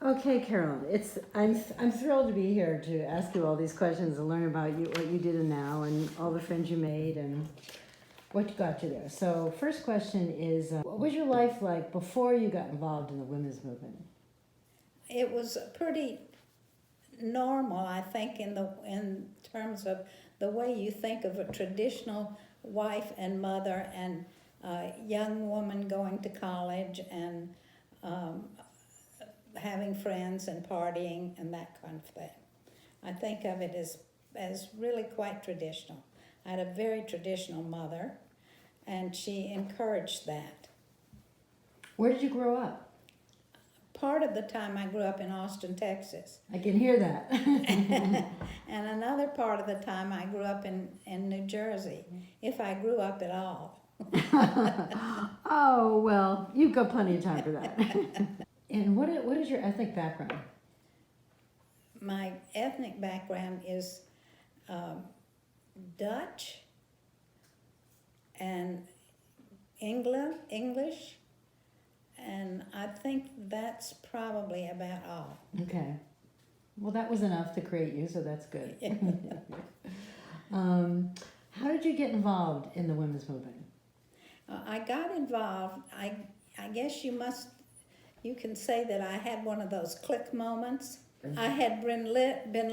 Okay, Carolyn, I'm thrilled to be here to ask you all these questions and learn about you, what you did and now, and all the friends you made and what got you there. So, first question is, what was your life like before you got involved in the women's movement? It was pretty normal, I think, in terms of the way you think of a traditional wife and mother and young woman going to college and having friends and partying and that kind of thing. I think of it as really quite traditional. I had a very traditional mother, and she encouraged that. Where did you grow up? Part of the time I grew up in Austin, Texas. I can hear that. And another part of the time I grew up in New Jersey, if I grew up at all. Oh, well, you've got plenty of time for that. And what is your ethnic background? My ethnic background is Dutch and English, and I think that's probably about all. Okay. Well, that was enough to create you, so that's good. How did you get involved in the women's movement? I got involved, I guess you can say that I had one of those click moments. I had been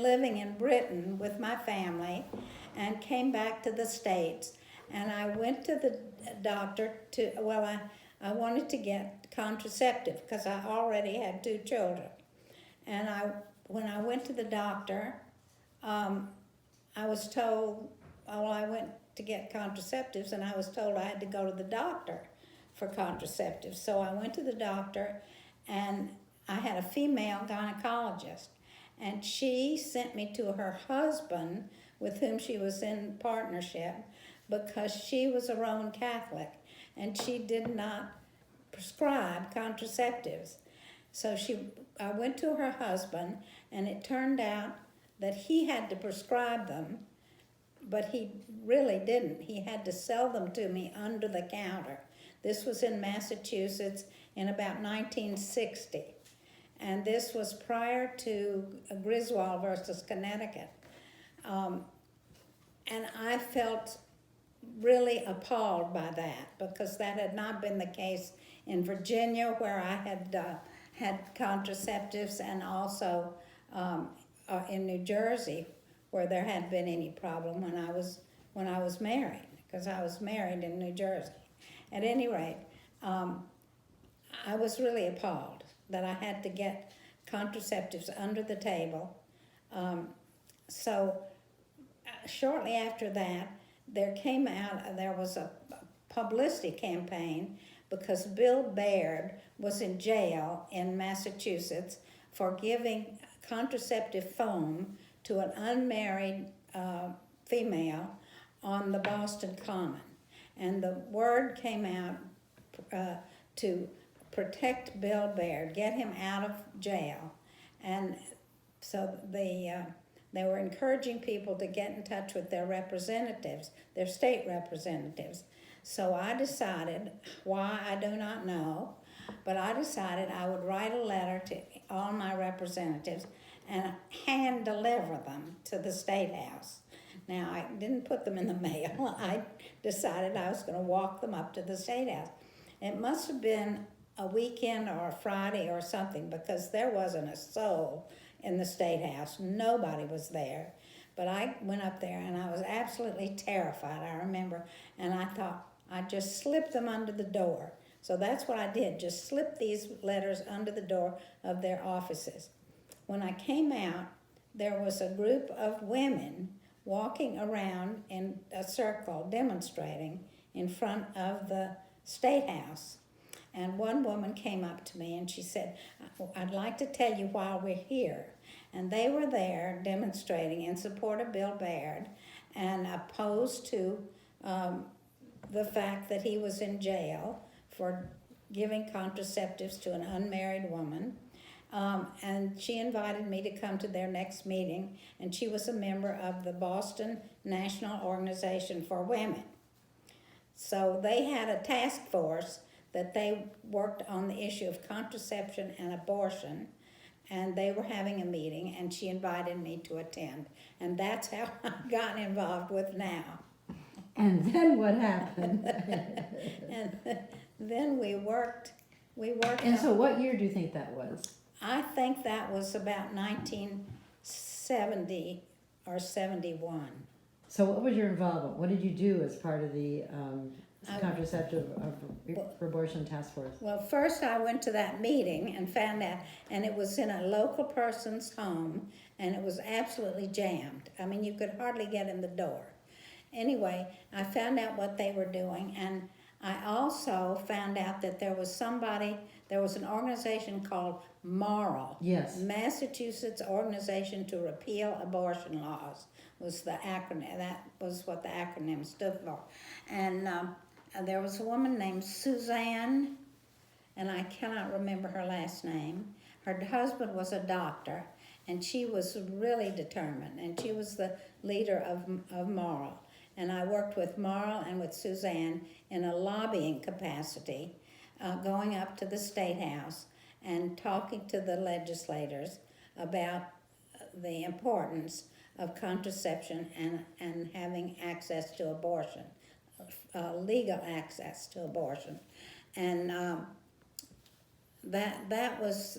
living in Britain with my family and came back to the States, and I went to the doctor I wanted to get contraceptive because I already had 2 children. And when I went to the doctor, I was told, I went to get contraceptives, and I was told I had to go to the doctor for contraceptives. So I went to the doctor, and I had a female gynecologist, and she sent me to her husband, with whom she was in partnership, because she was a Roman Catholic, and she did not prescribe contraceptives. So I went to her husband, and it turned out that he had to prescribe them, but he really didn't. He had to sell them to me under the counter. This was in Massachusetts in about 1960. And this was prior to Griswold versus Connecticut. And I felt really appalled by that, because that had not been the case in Virginia, where I had contraceptives, and also in New Jersey, where there hadn't been any problem when I was married, because I was married in New Jersey. At any rate, I was really appalled that I had to get contraceptives under the table. So shortly after that, there was a publicity campaign, because Bill Baird was in jail in Massachusetts for giving contraceptive foam to an unmarried female on the Boston Common. And the word came out to protect Bill Baird, get him out of jail. And so they were encouraging people to get in touch with their representatives, their state representatives. So I decided, why I do not know, but I decided I would write a letter to all my representatives and hand deliver them to the State House. Now, I didn't put them in the mail. I decided I was going to walk them up to the State House. It must have been a weekend or a Friday or something, because there wasn't a soul in the State House. Nobody was there. But I went up there, and I was absolutely terrified, I remember. And I thought, I'd just slip them under the door. So that's what I did, just slip these letters under the door of their offices. When I came out, there was a group of women walking around in a circle demonstrating in front of the State House. And one woman came up to me and she said, I'd like to tell you why we're here. And they were there demonstrating in support of Bill Baird and opposed to the fact that he was in jail for giving contraceptives to an unmarried woman. And she invited me to come to their next meeting, and she was a member of the Boston National Organization for Women. So they had a task force that they worked on the issue of contraception and abortion, and they were having a meeting, and she invited me to attend. And that's how I got involved with NOW. And then what happened? And then we worked. And so what year do you think that was? I think that was about 1970 or 71. So what was your involvement? What did you do as part of the contraceptive for abortion task force? Well, first I went to that meeting and found out, and it was in a local person's home, and it was absolutely jammed. I mean, you could hardly get in the door. Anyway, I found out what they were doing, and I also found out that there was an organization called MORAL. Yes. Massachusetts Organization to Repeal Abortion Laws was the acronym. That was what the acronym stood for. And there was a woman named Suzanne, and I cannot remember her last name. Her husband was a doctor, and she was really determined, and she was the leader of MORAL. And I worked with Marl and with Suzanne in a lobbying capacity, going up to the State House and talking to the legislators about the importance of contraception and having access to abortion, legal access to abortion. And those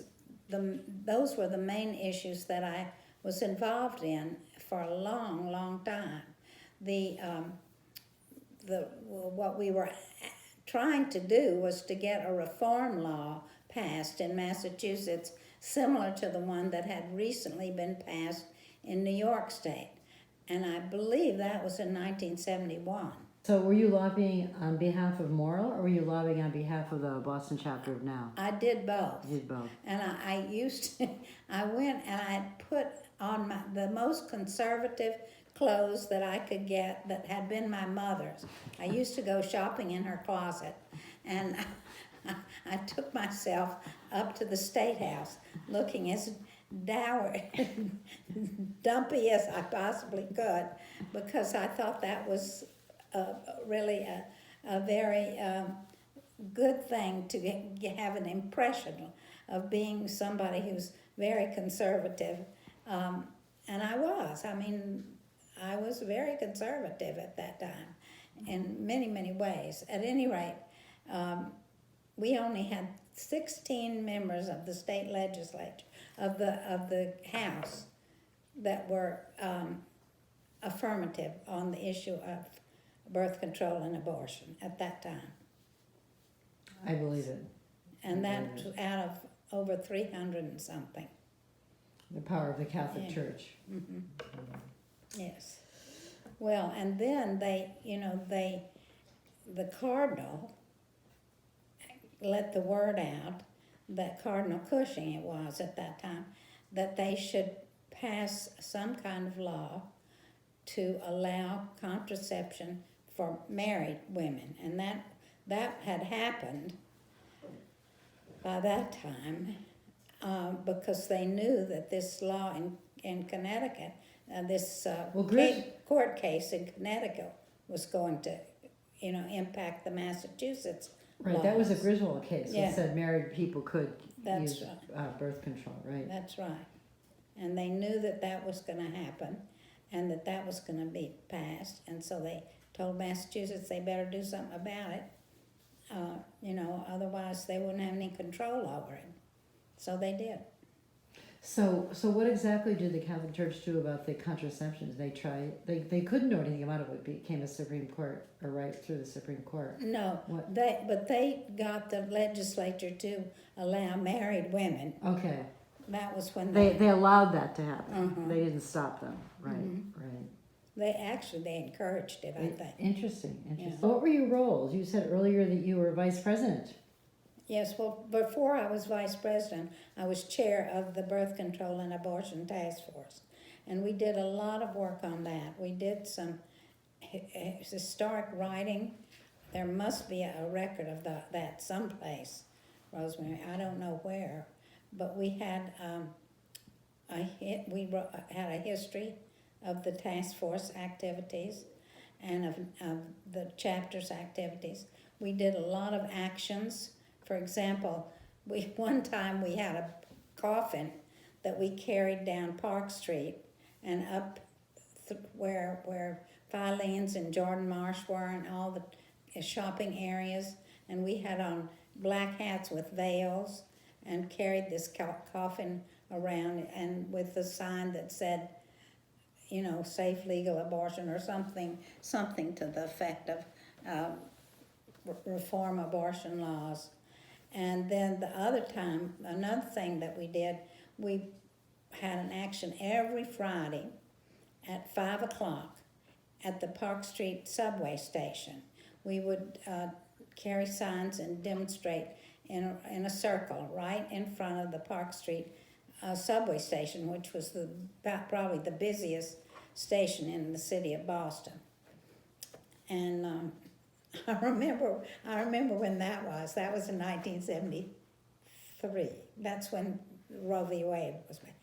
were the main issues that I was involved in for a long, long time. What we were trying to do was to get a reform law passed in Massachusetts similar to the one that had recently been passed in New York State. And I believe that was in 1971. So were you lobbying on behalf of Moral, or were you lobbying on behalf of the Boston chapter of NOW? I did both. You did both. And I went and I put on the most conservative clothes that I could get that had been my mother's. I used to go shopping in her closet, and I took myself up to the State House looking as dour, dumpy as I possibly could, because I thought that was really a very good thing to have an impression of being somebody who's very conservative. And I was. I mean, I was very conservative at that time in many, many ways. At any rate, we only had 16 members of the state legislature, of the House, that were affirmative on the issue of birth control and abortion at that time. I believe it. And that's out of over 300 and something. The power of the Catholic Church. Mm-hmm. Yes. Well, and then the Cardinal let the word out, that Cardinal Cushing it was at that time, that they should pass some kind of law to allow contraception for married women. And that had happened by that time because they knew that this law in Connecticut, this court case in Connecticut was going to, impact the Massachusetts Right, laws. that was a Griswold case Yeah. that said married people could That's use birth control, right? That's right. And they knew that was going to happen and that was going to be passed. And so they told Massachusetts they better do something about it. Otherwise they wouldn't have any control over it. So they did. So what exactly did the Catholic Church do about the contraceptions? They couldn't do anything about it. It became a Supreme Court, or right through the Supreme Court. No, What? they got the legislature to allow married women. Okay. That was when They allowed that to happen. Uh-huh. They didn't stop them. Right, right. they encouraged it, I think. Interesting. Yeah. What were your roles? You said earlier that you were vice president. Yes, well, before I was vice president, I was chair of the Birth Control and Abortion Task Force. And we did a lot of work on that. We did some historic writing. There must be a record of that someplace, Rosemary. I don't know where. But we had had a history of the task force activities and of the chapter's activities. We did a lot of actions. For example, one time we had a coffin that we carried down Park Street and up where Filene's and Jordan Marsh were and all the shopping areas. And we had on black hats with veils and carried this coffin around and with a sign that said, you know, safe legal abortion or something to the effect of reform abortion laws. And then the other time, another thing that we did, we had an action every Friday at 5 o'clock at the Park Street subway station. We would carry signs and demonstrate in a circle right in front of the Park Street subway station, which was probably the busiest station in the city of Boston. And I remember when that was. That was in 1973. That's when Roe v. Wade was made.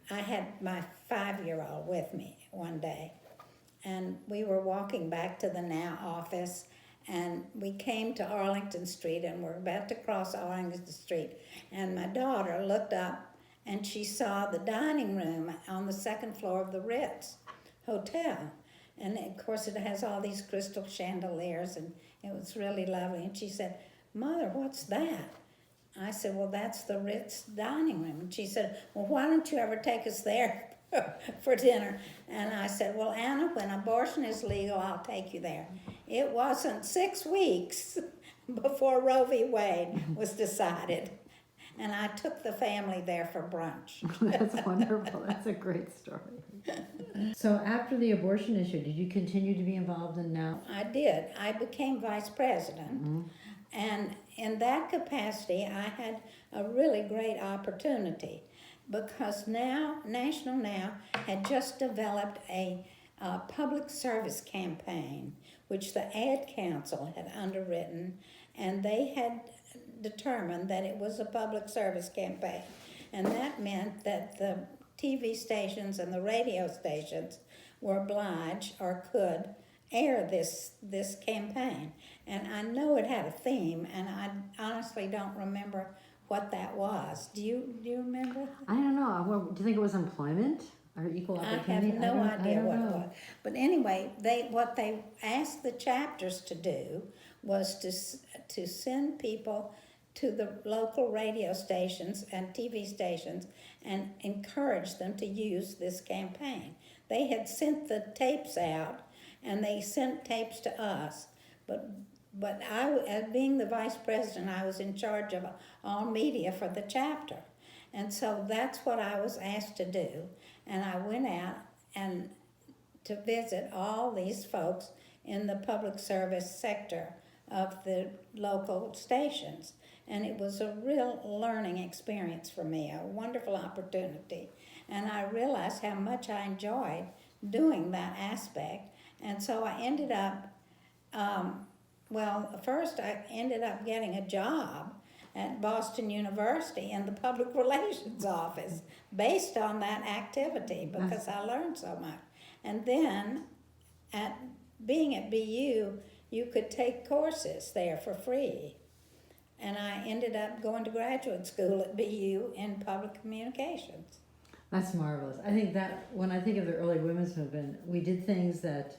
I had my 5-year-old with me one day, and we were walking back to the Now office, and we came to Arlington Street, and we're about to cross Arlington Street, and my daughter looked up, and she saw the dining room on the second floor of the Ritz Hotel. And of course it has all these crystal chandeliers, and it was really lovely. And she said, "Mother, what's that?" I said, "Well, that's the Ritz dining room." And she said, "Well, why don't you ever take us there for dinner?" And I said, "Well, Anna, when abortion is legal, I'll take you there." It wasn't 6 weeks before Roe v. Wade was decided. And I took the family there for brunch. That's wonderful. That's a great story. So after the abortion issue, did you continue to be involved in Now? I did. I became vice president. Mm-hmm. And in that capacity, I had a really great opportunity because National Now had just developed a public service campaign, which the Ad Council had underwritten, and they had determined that it was a public service campaign. And that meant that the TV stations and the radio stations were obliged or could air this campaign. And I know it had a theme, and I honestly don't remember what that was. Do you remember? I don't know. Well, do you think it was employment or equal I opportunity? have no idea what know. it was. But anyway, what they asked the chapters to do was to send people to the local radio stations and TV stations and encourage them to use this campaign. They had sent the tapes out, and they sent tapes to us, but I, as being the vice president, I was in charge of all media for the chapter. And so that's what I was asked to do. And I went out and to visit all these folks in the public service sector of the local stations. And it was a real learning experience for me, a wonderful opportunity. And I realized how much I enjoyed doing that aspect. And so I ended up, first I ended up getting a job at Boston University in the public relations office based on that activity because I learned so much. And then being at BU, you could take courses there for free. And I ended up going to graduate school at BU in public communications. That's marvelous. I think that when I think of the early women's movement, we did things that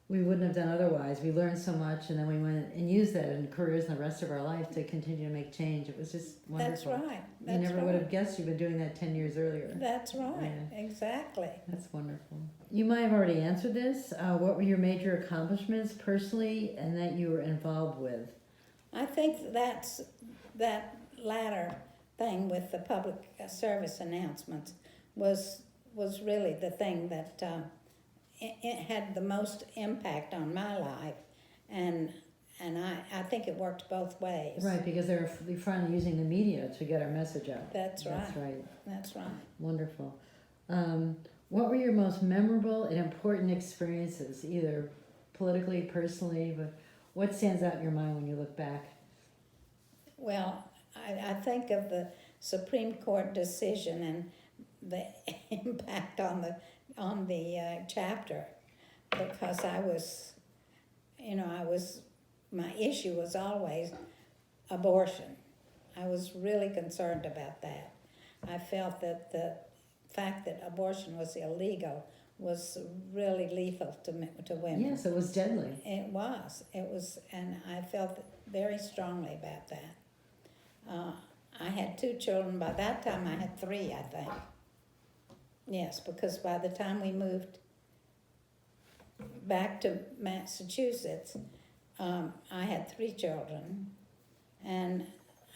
we wouldn't have done otherwise. We learned so much, and then we went and used that in careers in the rest of our life to continue to make change. It was just wonderful. That's right. You never would have guessed you've been doing that 10 years earlier. That's right. Yeah. Exactly. That's wonderful. You might have already answered this. What were your major accomplishments personally and that you were involved with? I think that's that latter thing with the public service announcements was really the thing that it had the most impact on my life, and I think it worked both ways. Right, because they're finally using the media to get our message out. That's right. That's right. That's right. Wonderful. What were your most memorable and important experiences, either politically, personally, but what stands out in your mind when you look back? Well, I think of the Supreme Court decision and the impact on the chapter, because my issue was always abortion. I was really concerned about that. I felt that the fact that abortion was illegal was really lethal to women. Yes, it was deadly. It was, and I felt very strongly about that. I had 2 children. By that time, I had 3, I think. Yes, because by the time we moved back to Massachusetts, I had 3 children, and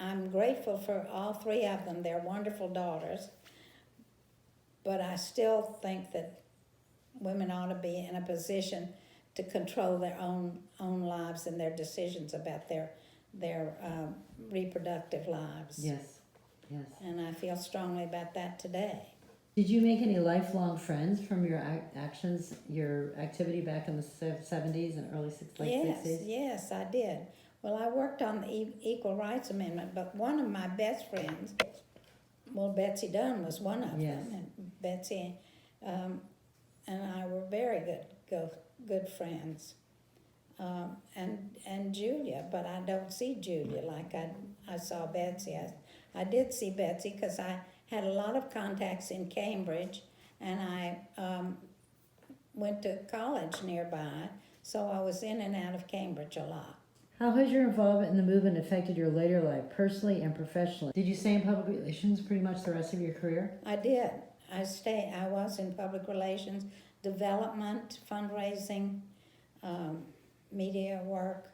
I'm grateful for all 3 of them. They're wonderful daughters, but I still think that women ought to be in a position to control their own lives and their decisions about their reproductive lives. Yes, yes. And I feel strongly about that today. Did you make any lifelong friends from your actions, your activity back in the 70s and early late 60s? Yes, I did. Well, I worked on the Equal Rights Amendment, but one of my best friends, well, Betsy Dunn was one of Yes. them, and Betsy and I were very good friends. And Julia, but I don't see Julia like I saw Betsy. I did see Betsy because I had a lot of contacts in Cambridge, and I went to college nearby, so I was in and out of Cambridge a lot. How has your involvement in the movement affected your later life, personally and professionally? Did you stay in public relations pretty much the rest of your career? I did. I was in public relations, development, fundraising, media work.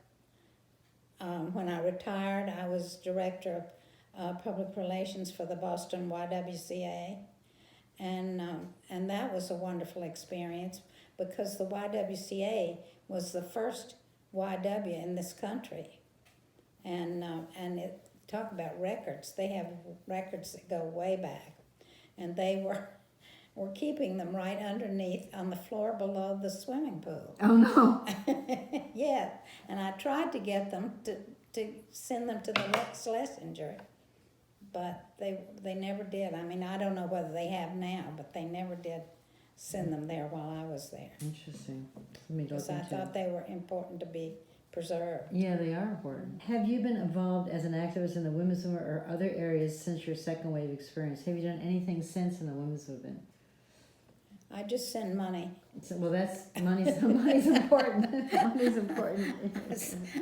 When I retired, I was director of public relations for the Boston YWCA, and that was a wonderful experience because the YWCA was the first YW in this country, and talk about records. They have records that go way back, and they were keeping them right underneath on the floor below the swimming pool. Oh, no. Yeah, and I tried to get them to send them to the Rex Schlesinger, but they never did. I mean, I don't know whether they have now, but they never did send them there while I was there. Interesting. Let me look Because I into thought it. they were important to be preserved. Yeah, they are important. Have you been involved as an activist in the women's movement or other areas since your second wave experience? Have you done anything since in the women's movement? I just send money. So, well, that's money's important. Money's important.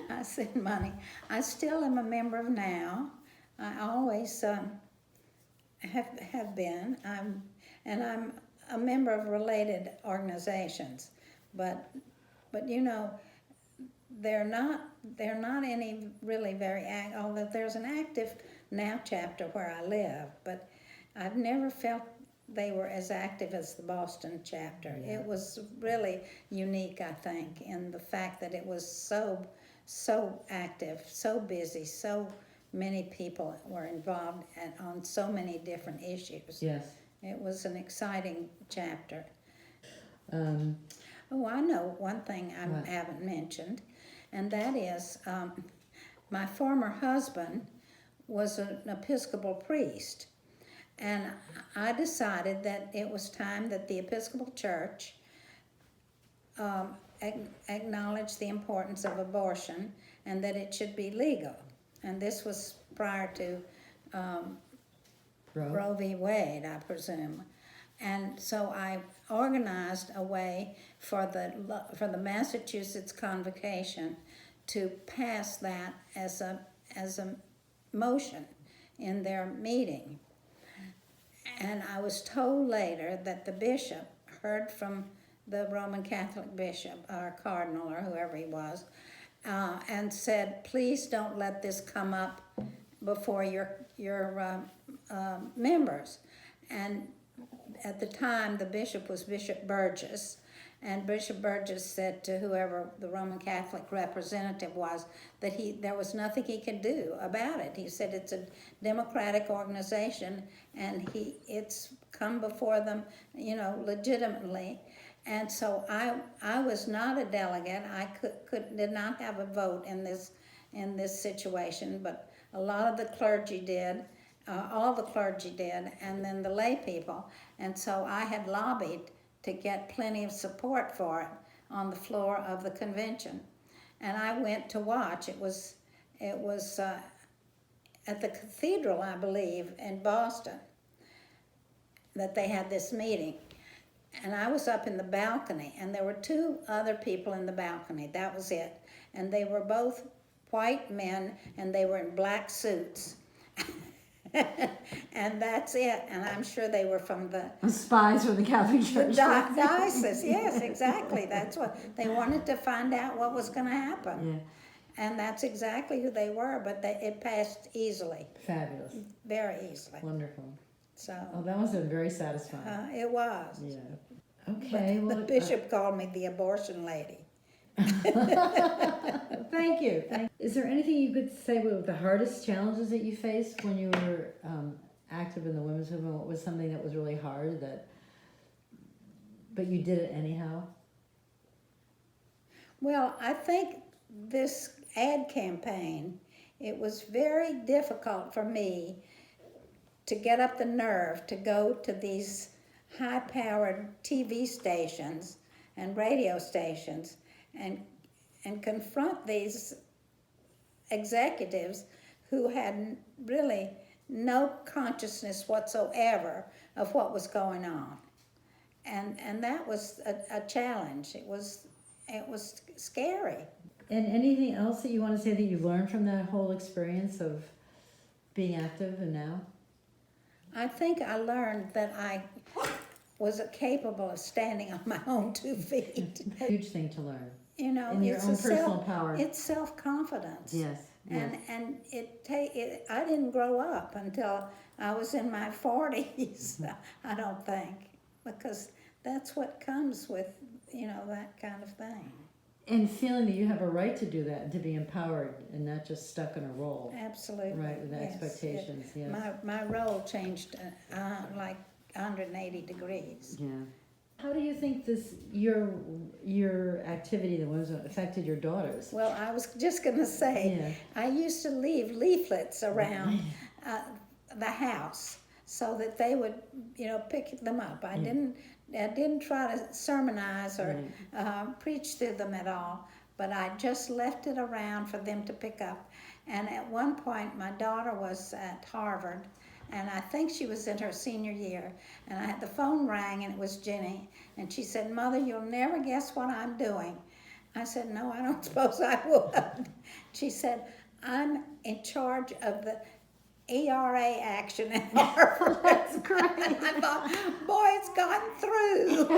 I send money. I still am a member of NOW. I always have been. I'm a member of related organizations, but you know, they're not any really very although there's an active NOW chapter where I live, but I've never felt they were as active as the Boston chapter. Yeah. It was really unique, I think, in the fact that it was so active, so busy, so many people were involved on so many different issues. Yes. It was an exciting chapter. Oh, I know one thing I what? haven't mentioned, and that is my former husband was an Episcopal priest. And I decided that it was time that the Episcopal Church acknowledge the importance of abortion and that it should be legal. And this was prior to Roe v. Wade, I presume. And so I organized a way for the Massachusetts Convocation to pass that as a motion in their meeting. And I was told later that the bishop heard from the Roman Catholic bishop, or cardinal, or whoever he was, and said, please don't let this come up before your members. And at the time, the bishop was Bishop Burgess, and Bishop Burgess said to whoever the Roman Catholic representative was that there was nothing he could do about it. He said it's a democratic organization and it's come before them, legitimately. And so I was not a delegate. I did not have a vote in this situation, but a lot of the clergy did. All the clergy did, and then the lay people. And so I had lobbied to get plenty of support for it on the floor of the convention. And I went to watch. It was at the cathedral, I believe, in Boston. that they had this meeting. And I was up in the balcony, and there were two other people in the balcony. That was it. And they were both white men, and they were in black suits. And that's it. And I'm sure they were from the Spies from the Catholic Church. diocese. Yes, exactly. That's what they wanted to find out what was going to happen. Yeah. And that's exactly who they were. But it passed easily, Fabulous. very easily. Wonderful. So Oh, that must have been very satisfying. it was. Yeah. Okay. But Well, the bishop called me the abortion lady. thank you. Is there anything you could say were the hardest challenges that you faced when you were active in the women's movement? What was something that was really hard but you did it anyhow? Well, I think this ad campaign, it was very difficult for me to get up the nerve to go to these high-powered TV stations and radio stations and confront these executives who had really no consciousness whatsoever of what was going on. And that was a challenge. It was scary. And anything else that you want to say that you learned from that whole experience of being active and now? I think I learned that I was capable of standing on my own 2 feet. Huge thing to learn. You know, And your it's own a personal power. It's self-confidence. Yes. Yes. And I didn't grow up until I was in my 40s, I don't think, because that's what comes with, that kind of thing. And feeling that you have a right to do that and to be empowered and not just stuck in a role. Absolutely. Right, with the yes. expectations, yes. My role changed like 180 degrees. Yeah. How do you think your activity in the women's movement affected your daughters? Well, I was just going to say, Yeah. I used to leave leaflets around the house so that they would, pick them up. I didn't try to sermonize or preach to them at all, but I just left it around for them to pick up. And at one point, my daughter was at Harvard, and I think she was in her senior year, and the phone rang, and it was Jenny, and she said, "Mother, you'll never guess what I'm doing." I said, "No, I don't suppose I would." She said, "I'm in charge of the ERA action at Harvard." That's great. I thought, boy, it's gone through.